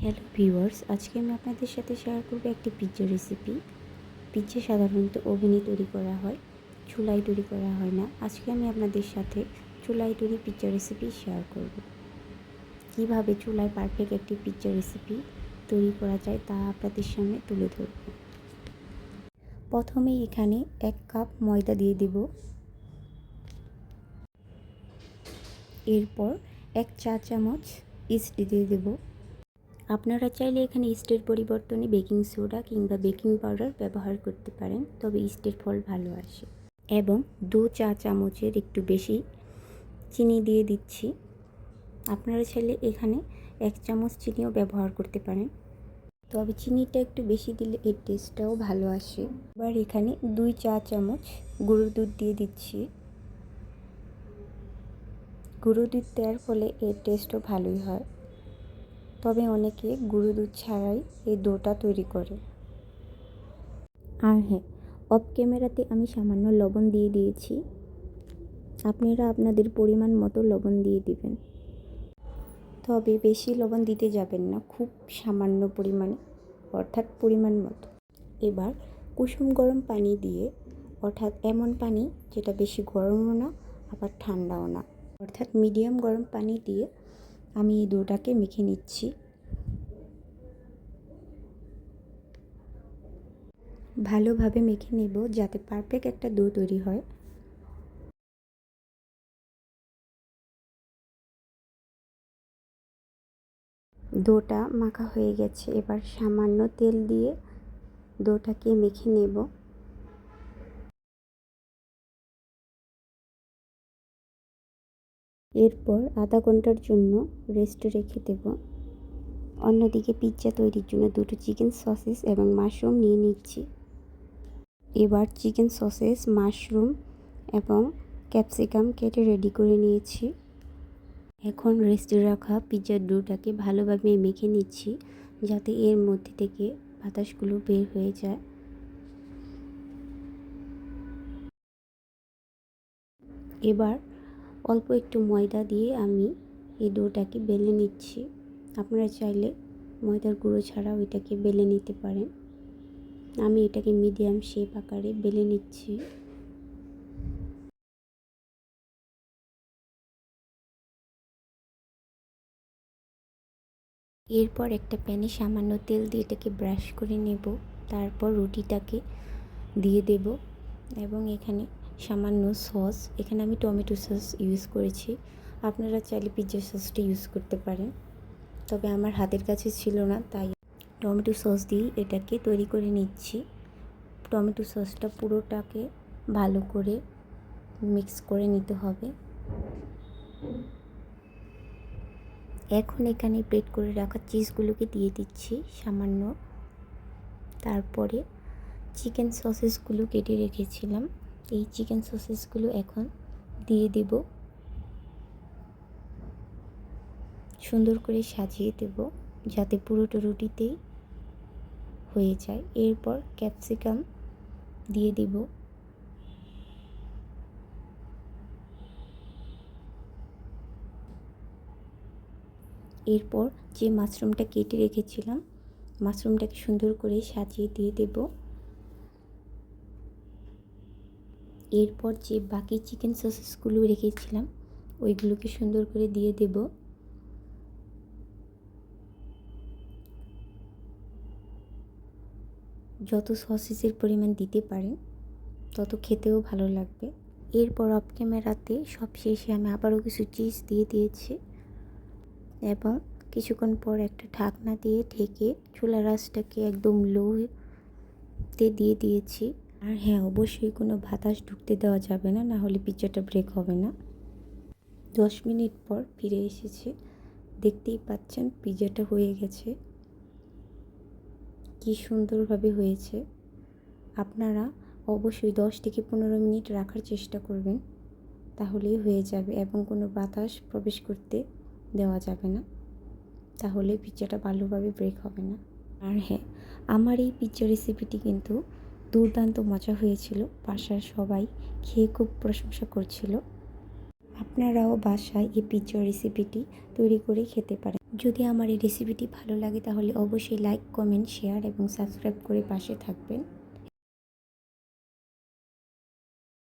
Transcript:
Hello viewers, আজকে আমি আপনাদের সাথে শেয়ার করব একটি পিৎজা রেসিপি। পিৎজা সাধারণত ওভেনে তৈরি করা হয়, চুলায় তৈরি করা হয় না। আজকে আমি আপনাদের সাথে চুলায় তৈরি পিৎজা রেসিপি শেয়ার করব। কিভাবে চুলায় পারফেক্ট একটি পিৎজা রেসিপি তৈরি করা যায় তা আপনাদের সামনে তুলে ধরব। প্রথমেই এখানে 1 কাপ ময়দা দিয়ে দেব। এরপর 1 চা চামচ ইস্ট দিয়ে দেব। আপনারা চাইলে এখানে ইস্টের পরিবর্তনে বেকিং সোডা কিংবা বেকিং পাউডার ব্যবহার করতে পারেন, তবে ইস্টের ফল ভালো আসে। এবং 2 চা চামচের একটু বেশি চিনি দিয়ে দিচ্ছি। আপনারা চাইলে এখানে 1 চামচ চিনিও ব্যবহার করতে পারেন, তবে চিনিটা একটু বেশি দিলে এর টেস্টটাও ভালো আসে। এবার এখানে 2 চা চামচ গুঁড়ো দুধ দিয়ে দিচ্ছি। গুঁড়ো দুধ দেওয়ার ফলে এর টেস্টও ভালোই হয়, তবে অনেকে গুঁড়ো দুধ ছাড়াই এই ডোটা তৈরি করে। আর হ্যাঁ, অফ ক্যামেরাতে আমি সামান্য লবণ দিয়ে দিয়েছি। আপনারা আপনাদের পরিমাণ মতো লবণ দিয়ে দিবেন, তবে বেশি লবণ দিতে যাবেন না, খুব সামান্য পরিমাণে, অর্থাৎ পরিমাণ মতো। এবার কুসুম গরম পানি দিয়ে, অর্থাৎ এমন পানি যেটা বেশি গরমও না আবার ঠান্ডাও না, অর্থাৎ মিডিয়াম গরম পানি দিয়ে আমি এই ডোটাকে মেখে নিচ্ছি। ভালোভাবে মেখে নেব যাতে পারফেক্ট একটা ডো তৈরি হয়। ডোটা মাখা হয়ে গেছে। এবার সামান্য তেল দিয়ে ডোটাকে মেখে নেব। এরপর আধা ঘন্টার জন্য রেস্টে রেখে দেব। অন্যদিকে পিৎজা তৈরির জন্য 2টো চিকেন সসেস এবং মাশরুম নিয়ে নিচ্ছি। এবার চিকেন সসেস, মাশরুম এবং ক্যাপসিকাম কেটে রেডি করে নিয়েছি। এখন রেস্টে রাখা পিৎজার ডোটাকে ভালোভাবে মেখে নিচ্ছি যাতে এর মধ্যে থেকে বাতাসগুলো বের হয়ে যায়। এবার অল্প একটু ময়দা দিয়ে আমি এই ডোটাকে বেলে নিচ্ছি। আপনারা চাইলে ময়দার গুঁড়ো ছাড়াও এটাকে বেলে নিতে পারেন। আমি এটাকে মিডিয়াম শেপ আকারে বেলে নিচ্ছি। এরপর একটা প্যানে সামান্য তেল দিয়ে এটাকে ব্রাশ করে নেব। তারপর রুটিটাকে দিয়ে দেব এবং এখানে সামান্য সস, এখানে আমি টমেটো সস ইউজ করেছি। আপনারা চাইলে পিৎজা সসটা ইউজ করতে পারেন, তবে আমার হাতের কাছে ছিল না, তাই টমেটো সস দিয়ে এটাকে তৈরি করে নিচ্ছি। টমেটো সসটা পুরোটাকে ভালো করে মিক্স করে নিতে হবে। এখন এখানে গ্রেট করে রাখা চিজগুলোকে দিয়ে দিচ্ছি সামান্য। তারপরে চিকেন সসেসগুলো কেটে রেখেছিলাম, এই চিকেন সসেসগুলো এখন দিয়ে দেব। সুন্দর করে সাজিয়ে দেব যাতে পুরোটা রুটিতেই হয়ে যায়। এরপর ক্যাপসিকাম দিয়ে দেব। এরপর যে মাশরুমটা কেটে রেখেছিলাম, মাশরুমটাকে সুন্দর করে সাজিয়ে দিয়ে দেব। এরপর যে বাকি চিকেন সসেসগুলো রেখেছিলাম ওইগুলোকে সুন্দর করে দিয়ে দেব। যত সসেসের পরিমাণ দিতে পারেন তত খেতেও ভালো লাগবে। এরপর অফ ক্যামেরাতে সবশেষে আমি আবারও কিছু চিজ দিয়ে দিয়েছি এবং কিছুক্ষণ পর একটা ঢাকনা দিয়ে ঢেকে চুলার আঁচটাকে একদম লোতে দিয়ে দিয়েছি। আর হ্যাঁ, অবশ্যই কোনো বাতাস ঢুকতে দেওয়া যাবে না, না হলে পিৎজাটা ব্রেক হবে না। 10 মিনিট পর ফিরে এসেছি। দেখতেই পাচ্ছেন পিৎজাটা হয়ে গেছে, কি সুন্দরভাবে হয়েছে। আপনারা অবশ্যই 10 থেকে 15 মিনিট রাখার চেষ্টা করবেন, তাহলেই হয়ে যাবে এবং কোনো বাতাস প্রবেশ করতে দেওয়া যাবে না, তাহলে পিৎজাটা ভালোভাবে ব্রেক হবে না। আর হ্যাঁ, আমার এই পিৎজা রেসিপিটি কিন্তু দুর্দান্ত মজা হয়েছিল। বাসার সবাই খেয়ে খুব প্রশংসা করছিল। আপনারাও বাসায় এই পিৎজা রেসিপিটি তৈরি করে খেতে পারেন। যদি আমার এই রেসিপিটি ভালো লাগে তাহলে অবশ্যই লাইক, কমেন্ট, শেয়ার এবং সাবস্ক্রাইব করে পাশে থাকবেন।